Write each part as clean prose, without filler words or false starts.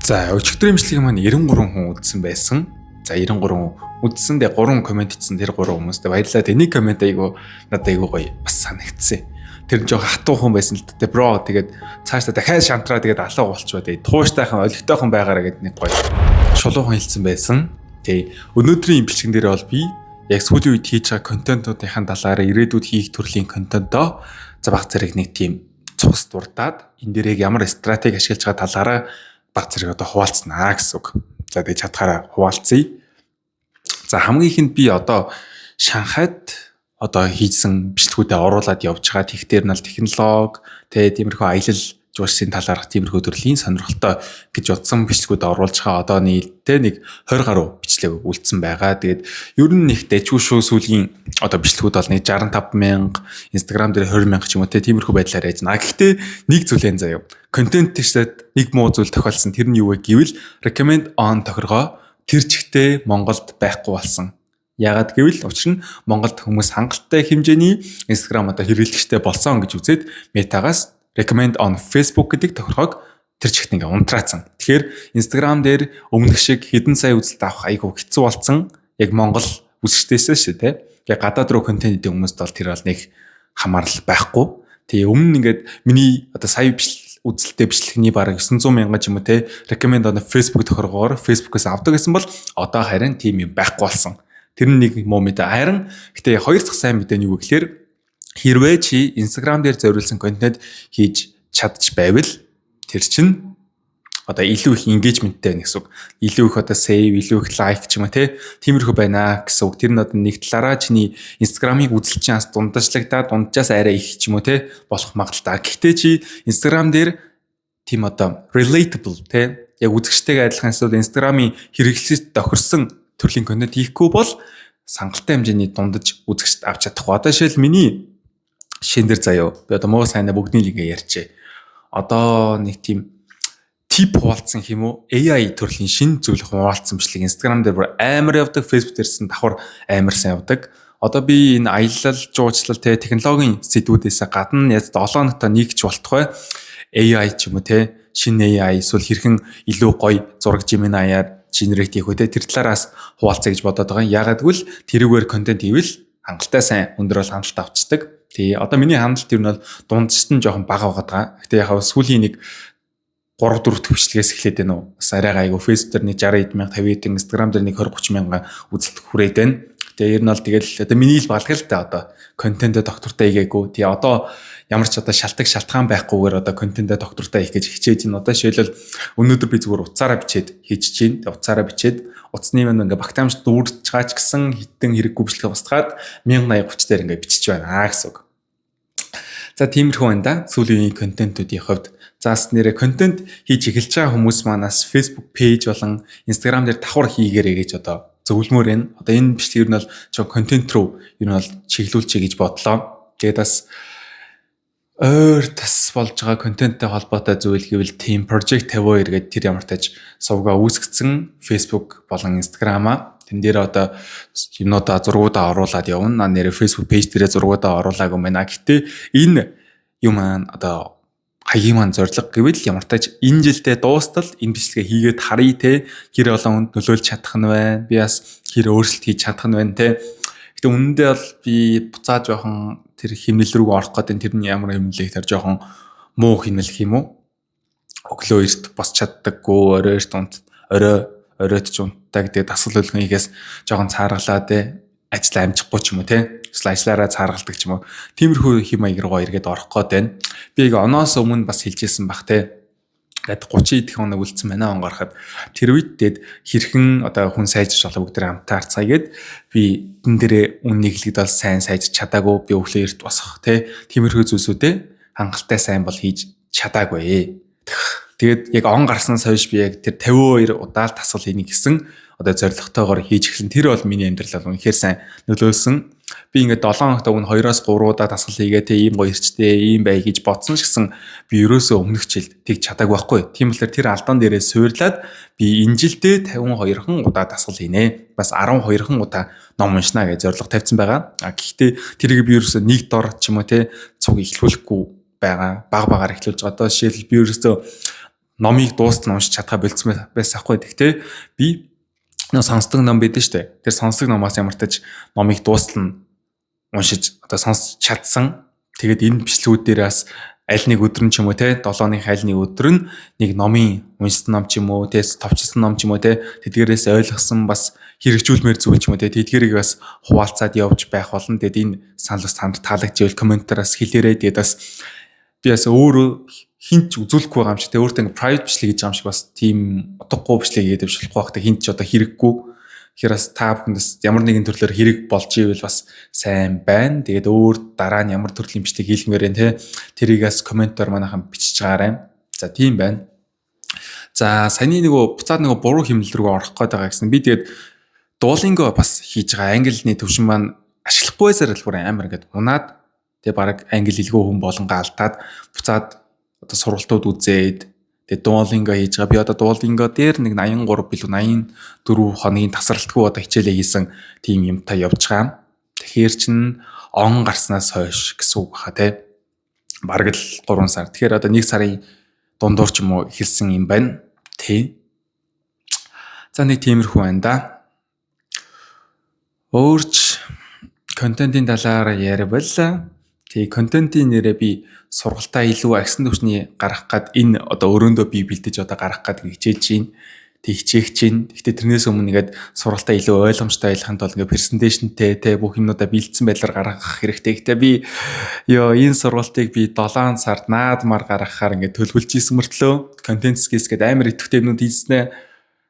За өчигдөр имжлэгийн маань 93 хүн үзсэн байсан. За 93 үзсэн дээр 3 комент ицсэн тэр 3 хүмүүстээ баярлалаа. Тэний комент айгу надад айгу гоё бас санагдсан. Тэр нь жоох хатуу хүн байсан л дээ. Бро тэгээд цаашдаа дахиад шантраа тэгээд алга болчихоо. Тэгээд тууштайхан олигтойхон байгаараа гэдэг нэг гоё шулуухан хэлсэн байсан. Тэгээ өнөөдрийн имжлэгэн дээр бол би яг сүүлийн үед хийж байгаа контентуудын талаараа ирээдүйд хийх төрлийн контентоо за баг зэрэг нэг тийм цус дурдаад энэ дээрээ ямар стратеги ашиглаж байгаа талаараа баг зэрэг одоо хуваалцнаа гэсэн үг. За тэгээ чадхаараа хуваалцъя. За хамгийн ихэнд би одоо Шанхайд одоо хийсэн бичлэгүүдэд оруулаад явж байгаа. Тэгтэр нь технологи, тиймэрхүү аялал жуулчлалын талаарх тиймэрхүү төрлийн сонирхолтой гэж бодсон бичлэгүүд оруулж байгаа. Одоо нийтдээ нэг 20 гаруй бичлэг үлдсэн байгаа. Тэгээд ер нь их дэжгүй шүү сүүлийн одоо бичлэгүүд бол нэг 65,000, Instagram дээр 20,000 ч юм уу тиймэрхүү байдлаар яаж наа. Гэхдээ нэг зүйлэн заяа. Контент тэшээд нэг муу зүйл тохиолдсон. Тэр нь юу вэ гэвэл recommend on тохиргоо тэр чигтээ Монголд байхгүй болсон. Яагаад гэвэл учир нь Монголд хүмүүс хангалттай хэмжээний Instagram одоо хэрэглэгчтэй болсон гэж үзээд Метагаас recommend on Facebook гэдэг тохиргоог тэр чигт ингээ унтраацсан. Тэгэхээр Instagram дээр өмнөх шиг хэдэн сая үзэлт авах айгүй хэцүү болсон. Яг Монгол үзэгчдээсээ шүү дээ. Яг гадаад руу контент хийдэг хүмүүст бол тэр бол нэг хамаарал байхгүй. Тэгээ өмнө ингээд миний одоо сая үзэлттэй бичлэгний бараг 900,000 ч юм уу recommend on Facebook тохиргоор Facebook-аас авдаг гэсэн бол одоо харин тийм юм байхгүй болсон. Тэр нэг муу мэдээ. Харин гэтээ хоёр дахь сайн мэдээ нь юу гэхээр хэрвээ чи Instagram дээр зориулсан контент хийж чадчих байвал тэр чинь одоо илүү их engagement-тэй байна гэсэн үг. Илүү их одоо save, илүү их like ч юм уу тиймэрхүү байна гэсэн үг. Тэр нь одоо нэг талаараа чиний Instagram-ыг үзэлчин ас дундажлагдаад дунджаас арай их ч юм уу болох магадaltaа. Гэхдээ чи Instagram дээр тийм одоо relatable яг үзэгчтэйгээ адилхан эсвэл Instagram-ийн хэрэглэлд тохирсон төрлийн контент хийхгүй бол сангалтай хэмжээний дундаж үзэгчд авч чадахгүй. Одоо жишээл миний шин дээр заяа. Би одоо муу сайнаа бүгднийг ингээ ярьчээ. Одоо нэг тийм тип хуваалцсан юм уу? AI төрлийн шинэ зүйл хуваалцсан бичлэг Instagram дээр бүр амар явдаг, Facebook дээрсэн давхар амар сайн явдаг. Одоо би энэ аялал, жуулчлал технологийн сэдвүүдээс гадна яг 7 хоногт нэг ч болтугай AI ч юм уу шинэ AI эсвэл хэрхэн илүү гоё зураг Gemini-аар generate хийх үү тэр талаараас хуваалцъя гэж бодоод байгаа. Яагаад гэвэл тэрүүгээр контент хийвэл хангалттай сайн өндөр бол хандлт авчдаг. Тэгээ одоо миний хандлт ер нь бол дундчт нь жоохон бага байгаа. Гэтэ яг сүүлийн нэг 3-4 дэх бичлэгээс эхлээд байна уу? Бас арай гайгүй Facebook дээр нэг 60,000, 50,000, Instagram дээр нэг 20-30,000 үзэлт хүрээд байна. Тэгээ ер нь бол тэгэл одоо миний л балгал л та одоо контентэд доктортай хийгээгүй. Тэгээ одоо ямар ч одоо шалтгаан байхгүйгээр одоо контентэд доктортай хийх гэж хичээж байна. Одоо жишээлбэл өнөөдөр би зүгээр утсаараа бичээд хийж чинь. Утсаараа бичээд утасны маань ингээ багтаамж дүүрч байгаа ч гэсэн хитэн хэрэггүй бичлэг устгаад 1080-30 дээр ингээ бичиж байна гэсэн үг. За тиймэрхүү байна да. Сүүлийн контентуудын хувьд заас нэрэ контент хийж эхэлж байгаа хүмүүс манаас Facebook page болон Instagram дээр давхар хийгээрэй гэж одоо зөвлөмөр байна. Одоо энэ бичлэг нь бол жоо контент руу ер нь бол чиглүүлчихье гэж бодлоо. Тэгээд бас тас болж байгаа контенттэй холбоотой зүйл гэвэл Team Project 52 гэдэг тэр ямар тааж сувгаа үүсгэсэн Facebook болон Instagram-аа тэн дээр одоо юмнуудаа зургуудаа оруулаад явна. Нэрэ Facebook page дээрээ зургуудаа оруулаагүй байна. Гэтэ энэ юм одоо хаягийн маань зорилго гэвэл ямар тааж энэ жилдээ дуустал энэ бичлэгээ хийгээд харъя хэр олон хүнд нөлөөлж чадах нь байна. Би бас хэр өөрчлөлт хийж чадах нь байна Гэтэ үнэндээ бол би буцааж жоохон тэр химнэл рүү орох гэдэг тэр нь ямар химнэлээ тэр жоохон муу химнэл гэх юм уу? Өглөө эрт бос чаддаггүй, оройд ч унтдаг гэдэг дасгал хөлгөнийгээс жоохон цааргалаа ажил амжихгүй ч юм уу эсвэл ажиллаараа цааргалдаг ч юм уу. Тиймэрхүү хим маяг руу эргээд орох гээд байна. Би яг оноос өмнө бас хэлжсэн бах Гэт 30 идэх хоног үлдсэн байна онгороход тэр үедээд хэрхэн одоо хүн сайжирч болох бүгд хамтаар цайгээд би энэ дээрээ үн нэглэгдэл сайн сайжирч чадаагүй би өглөө эрт босох тиймэрхүү зүйлсүүдээ хангалттай сайн бол хийж чадаагүй. Тэгээд яг он гарснаас хойш би яг тэр 52 удаа л тасгал хийх гэсэн одоо зорилготойгоор хийж эхэлсэн. Тэр бол миний амьдралд үнэхээр сайн нөлөөлсөн. Би ингээд 7 хоногт өмнө 2-3 удаа дасгал хийгээ ийм гоё ирчтэй ийм бай гэж бодсон ч гэсэн би ерөөсөө өмнөх жилд тэг чадаагүй байхгүй. Тийм болохоор тэр алдаан дээрээ суурлаад би энэ жилдээ 52хан удаа дасгал хийнэ. Бас 12хан удаа ном уншина гэж зорилго тавьсан байгаа. Гэхдээ тэрийг би ерөөсөө нэг дор ч юм уу цуг ихлүүлэхгүй байгаа. Баг багаар ихлүүлж байгаа. Одоо жишээл би ерөөсөө номыг дуустал уншиж чадхаа болцсон байсан хгүй. Гэхдээ би нэг сонсдог ном байдаг шүү дээ. Тэр сонсдог номоос ямартаж номыг дуустал уншиж одоо сонсч чадсан. Тэгээд энэ бичлэгүүдээр бас аль нэг өдөр нь ч юм уу те 7-ны аль нэг өдөр нь нэг номын уншсан ном ч юм уу те товчсон ном ч юм уу те тэдгээрээс ойлгосон бас хэрэгжүүлмээр зүйл ч юм уу те тэдгээрийг бас хуваалцаад явж байх болно. Тэгээд энэ санал бас танд таалагдчихвэл комментараас хэлээрэй. Тэгээд бас би бас өөрөө хинч үзүүлэхгүй байгаа юм шиг те өөртөө ингээ private бичлэг гэж байгаа юм шиг бас тийм утгагүй бичлэг хийгээд явуулахгүй байх те хинч одоо хэрэггүй. Тэгэхээр бас та бүхэндээс ямар нэгэн төрлөөр хэрэг болж ивэл бас сайн байна. Тэгээд өөр дараа нь ямар төрлийн бичлэг хийлмээр вэ те тэрийгээс комментоор манайхан бичиж байгаарай. За тийм байна. За саяны буцаад буруу хэмнэл рүү орох гээд байгаа гэсэн. Би тэгээд Duolingo бас хийж байгаа англиний төвшин маань ашиглахгүй байсаар л бүр амар ингээд унаад тэгээд баг англи хэлгүй хүн болонгаа алдаад буцаад одоо сургалтууд үзээд тэгээд Duolingo хийж байгаа. Би одоо Duolingo дээр нэг 83 билүү 84 хоногийн тасралтгүй одоо хичээлээ хийсэн тийм юмтай явж байгаа. Тэгэхээр чин он гарснаас хойш гэсэн үг баха те. Бараг л 3 сар. Тэгэхээр одоо 1 сарын дундуур ч юм уу эхэлсэн юм байна. Тэ. За нэг тиймэрхүү байна да. Өөрч контентын талаар яривал тий контентын нэрээ би сургалтаа илүү агсан төвчний гаргах гад энэ одоо өрөөндөө би бэлдэж одоо гаргах гад хичээж чинь тэг хичээх чинь. Гэхдээ тэрнээс өмнө ингээд сургалтаа илүү ойлгомжтой байлгахын тулд ингээд презентацнтэй те бүх юмнуудаа бэлдсэн байдлаар гаргах хэрэгтэй. Гэхдээ би энэ сургалтыг би 7 сард наадмаар гаргахаар ингээд төлөвлөж ийсэн мөртлөө контент skills гэдэг амар идэвхтэй юмнууд хийснэ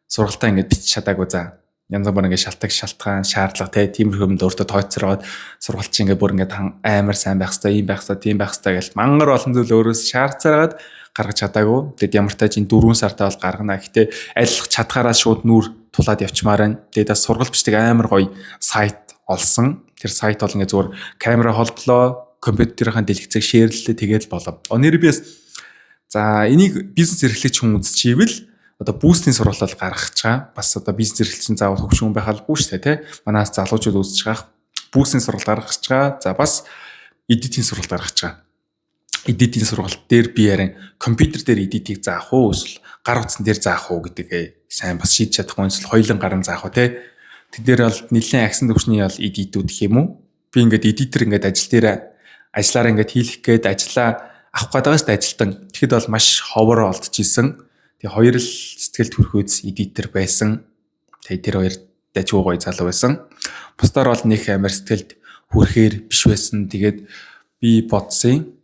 сургалтаа ингээд бичиж чадаагүй за. Янз бүр ингээд шалтгаан шаардлага те тиймэрхүү юмд өөртөө тооцоороод сургалт чинь ингээд бүр ингээд амар сайн байх хэрэгтэй, ийм байх хэрэгтэй, тийм байх хэрэгтэй гэж мангар олон зүйл өөрөөс шаардсараад гаргаж чадаагүй. Тэгэд ямар тач энэ 4 сартаа бол гаргана. Гэхдээ айлах чадхаараа шууд нүүр тулаад явчмаар байна. Тэгэд бас сургалт бичдэг амар гоё сайт олсон. Тэр сайт бол ингээд зүгээр камера холболоо, компьютерийн дэлгэцийг шеэрлээ тэгээд болов. Нэр би бас за энийг бизнес эрхлэгч хүн үзчихвэл одоо бүүстийн сургалтад гаргах чаа. Бас одоо бизнес эрхлэгчийн заавал хөгшин байх албагүй шүү дээ, тэ. Манаас залуучууд үзэж байгаа бүүстийн сургалт гаргах чаа. За бас эдитийн сургалт гаргах чаа. Эдитийн сургалт дээр би ярин компьютер дээр эдитийг заах уу эсвэл гар утсан дээр заах уу гэдгээ сайн бас шийдэж чадахгүй эсвэл хоёулын гарын заах уу тэ. Тэд дээр бол нэлээд агсан төвчний бол эдитүүд гэх юм уу. Би ингээд эдитер ингээд ажил дээр ажиллаараа ингээд хийлэх гээд ажиллаа авах гэдэг шүү дээ ажилтан. Тэгэхэд бол маш ховор олдчихсэн. Тэгээ хоёр л сэтгэл төрхөөс эдитер байсан. Тэгээ тэр хоёр дажгүй гоё залуу байсан. Бусдаар бол нэг амар сэтгэлд хүрэхээр биш байсан. Тэгээд би бодсон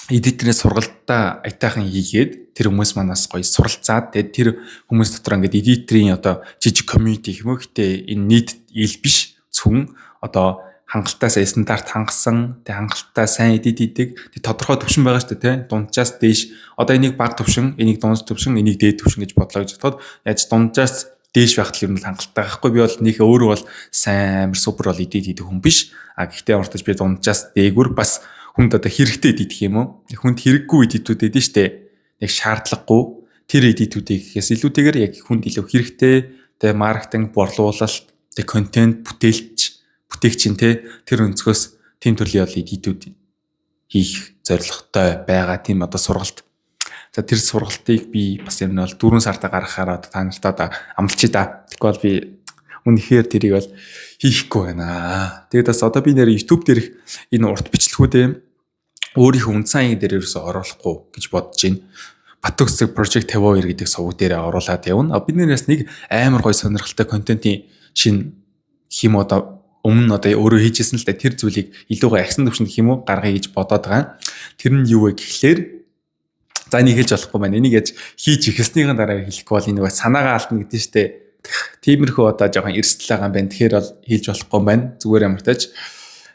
эдитерийн сургалтаа айтайхан хийгээд тэр хүмүүс манаас гоё суралцаад тэгээд тэр хүмүүс дотор ингээд эдитерийн одоо жижиг community гэх юм уу гэтээ энэ нийт ил биш зөвхөн одоо хангалттай стандарт хангасан тэг хангалттай сайн эдит хийдэг тэг тодорхой төвшин байгаа шүү дээ тий дунджаас дээш одоо энийг баг төвшин энийг дунд төвшин энийг дээд төвшин гэж бодлоо гэж бодоход яаж дунджаас дээш байх л юм л хангалттай байхгүй би бол нэг өөрөө бол сайн амар супер бол эдит хийдэг хүн биш гэхдээ уртаж би дунджаас дээгүр бас хүнд одоо хэрэгтэй эдитэх юм уу хүнд хэрэггүй эдитүүд эдэн штэ яг шаардлагагүй тэр эдитүүдийг гэхээс илүүтэйгээр яг хүнд илүү хэрэгтэй тэг маркетинг борлуулалт тэг контент бүтээгчин те тэр өнцгөөс тийм төрлийн бол эдитүүд хийх зорилготой байгаа тийм одоо сургалт. За тэр сургалтыг би бас юм нь бол 4 сартаа гаргахаараа та нартай одоо амлчих да. Тэгэхгүй бол би үнэхээр тэрийг бол хийхгүй байна. Тэгээд бас одоо би нэр YouTube дээрх энэ урт бичлэгүүдээ өөрийнхөө үндсэн аян дээр ерөөсөөр оруулахгүй гэж бодож байна. Батөгсөг Project 52 гэдэг сувг дээр оруулаад явна. Бид нэрээс нэг амар гой сонирхолтой контентын шин хэм одоо өмнө одоо өөрөө хийжсэн л да тэр зүйлийг илүү гой агсан төвшөнд гэх юм уу гаргая гэж бодоод байгаа. Тэр нь юу вэ гэхлээр за энийг хэлж болохгүй байна. Энийг яаж хийж ихснийхэн дараа хэлэхгүй бол энэ санаагаа алдна гэдэг нь шүү дээ. Тиймэрхүү одоо жоохон эрсдэл байгаа юм байна. Тэгэхээр бол хийж болохгүй байна. Зүгээр ямар тааж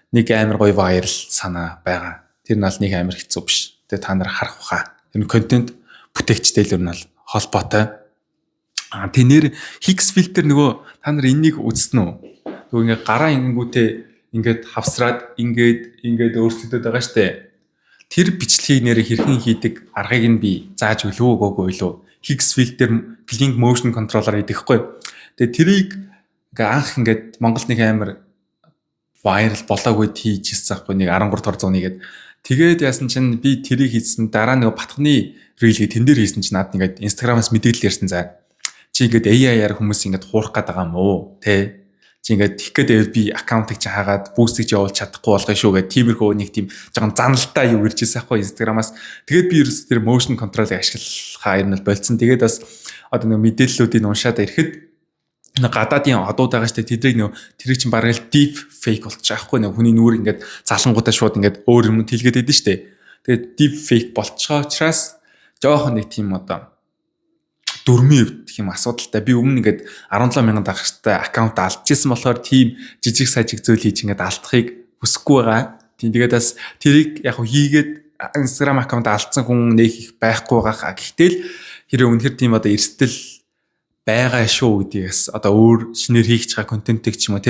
нэг амар гоё вайрал санаа байгаа. Тэр нь бол нэг амар хэцүү биш. Тэгээ та нар харах баха. Энэ контент бүтээгчтэй л нь бол холбоотой. Тэ нэр Higgs filter нөгөө та нар энийг үзсэн үү? Нөгөө ингээ гараа ингэнгүүтээ ингээд хавсраад ингээд өөрчлөгдөд байгаа штэ. Тэр бичлэгийг нэр хэрхэн хийдэг аргыг нь би зааж өгөөгүй юу? Higgs filter Blink motion controller хийдэгхгүй. Тэгээ тэрийг ингээ анх ингээд Монголд нэг амар вайрал болоогүй хийж ирсэн байхгүй нэг 13 дор зууны гээд Тэгээд яасан чинь би тэрийг хийсэн дараа нөгөө батхны рилгээ тэн дээр хийсэн чинь над ингээд Instagram-аас мэдээлэл ярьсан за. Чи ингээд AI-аар хүмүүс ингээд хуурах гээд байгаа юм уу? Тэ. Чи ингээд их гэдэг би аккаунтыг чи хаагаад бүүстийг явуулж чадахгүй болгоё шүү гэх тиймэрхүү нэг тийм жоохон заналтаа юу ирж байсан хгүй Instagram-аас. Тэгээд би ерөөс тэр motion control-ыг ашиглахаа ер нь болцсон. Тэгээд бас одоо нэг мэдээллүүдийг уншаад ирэхэд гадаадын одууд байгаа штэ тэдрийг тэрийг чинь бараг л deep fake болчих жоохгүй нэг хүний нүур ингээд залангуудаа шууд ингээд өөр юм тэлгээд байдэн штэ. Тэгээд deep fake болчихоо учраас жоохон нэг тийм одоо дөрмийн гэх юм асуудалтай. Би өмнө ингээд 17,000 дагагчтай аккаунт алдчихсан болохоор тийм жижиг сажиг зүйл хийж ингээд алдахыг хүсэхгүй байгаа. Тийм тэгээд бас тэрийг яг хийгээд Instagram аккаунт алдсан хүн нэг их байхгүй байгаа. Гэхдээ л хэрэг үнэхэр тийм одоо эрсдэл байгаа шүү гэдгээс одоо өөр шинээр хийж байгаа контентыг ч юм уу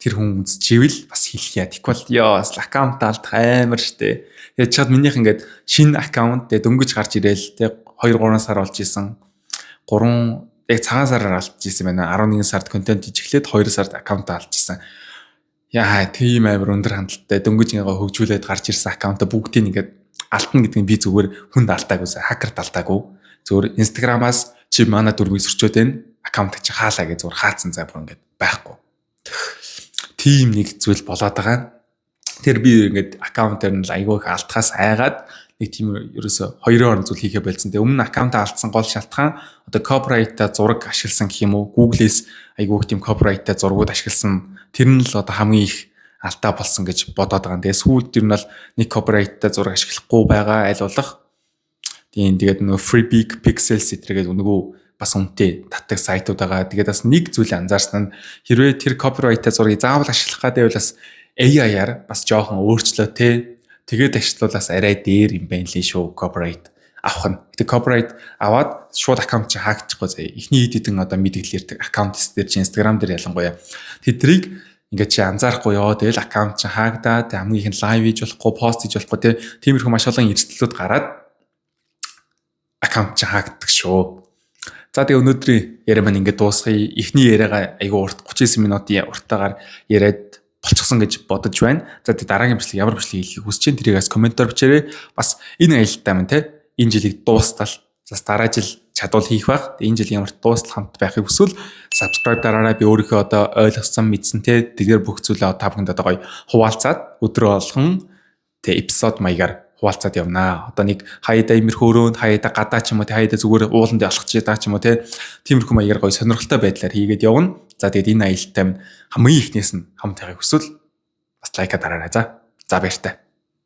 тэр хүн үзчихвэл бас хэлэх яа. Тэгвэл ёо аккаунт алдах амар штэ. Тэгээд чад минийх ингээд шинэ аккаунт дөнгөж гарч ирээл 2-3 сар болж исэн. 3 яг цагаан сараар алдчихсан байна. 11 сард контент хийж эхлээд 2 сард аккаунт алдчихсан. Яа тийм амар өндөр хандлттай дөнгөж ингээ хөгжүүлээд гарч ирсэн аккаунта бүгдийг ингээд алтна гэдэг нь би зүгээр хүнд алдаагүй, хакерт алдаагүй. Зүгээр Instagram-аас чи манай дөрвийг сөрчөөд байна. Аккаунтыг чи хаалаа гэж зүгээр хаацсан зай бүр ингээд байхгүй. Тийм нэг зүйл болоод байгаа. Тэр би ингээд аккаунтаар нь айгүй их алдхаас айгаад нэг тийм ерөөсө 2 орн зүйл хийхэ болсон. Тэгээ өмнө аккаунтаа алдсан гол шалтгаан одоо copyright-та зураг ашигласан гэх юм уу? Google-с айгүй их тийм copyright-та зургууд ашигласан. Тэр нь л одоо хамгийн их алдаа болсон гэж бодоод байгаа. Тэгээ сүүлд ер нь бол нэг copyright-та зураг ашиглахгүй байгаа аль болох. Тэгээд нөгөө Free Big Pixels зэрэгэд нөгөө бас үнэтэй татдаг сайтууд байгаа. Тэгээд бас нэг зүйл анзаарсан нь хэрвээ тэр copyright-та зургийг заавал ашиглах гэдэг бол бас AI-аар бас жоохон өөрчлөө тэгээд ашиглуулаас арай дээр юм байна лээ шүү copyright авах нь. Гэтэ copyright аваад шууд аккаунт чи хаагдчихгүй заяа. Эхний хэд хэдэн одоо мэдээлэл ярьдаг аккаунт дээр чи Instagram дээр ялангуяа тэдрийг ингээд чи анзаарахгүй ёо тэгэл аккаунт чи хаагдаад хамгийн их нь лайв хийж болохгүй, пост хийж болохгүй тиймэрхүү маш олон эрсдлүүд гараад аккаунт чи хаагддаг шүү. За тэгээ өнөөдрийн яриа маань ингээд дуусгая. Эхний яриагаа айгүй урт 39 минутын урттайгаар яриад болчихсон гэж бодож байна. За тэгээ дараагийн бичлэг ямар бичлэг хийхийг хүсэж чинь тэрийг бас комментоор бичээрэй. Бас энэ аялалтай маань энэ жилийг дуустал зас дараа жил чадвал хийх байх. Энэ жил ямар дуустал хамт байхыг хүсвэл subscribe дараарай. Би өөрийнхөө одоо ойлгосон мэдсэн тэгээд бүх зүйлээ та бүхэнд одоо гоё хуваалцаад өдрөө болгон эпизод маягаар хуваалцаад явнаа. Одоо нэг хаяада имерхүү өрөөнд хаяада гадаа ч юм уу хаяада зүгээр ууланд алхаж байгаа ч юм уу тиймэрхүү маягаар гоё сонирхолтой байдлаар хийгээд явна. За тэгээд энэ аялалтай хамгийн ихнээс нь хамт байхыг хүсвэл бас лайка дараарай. За баяртай.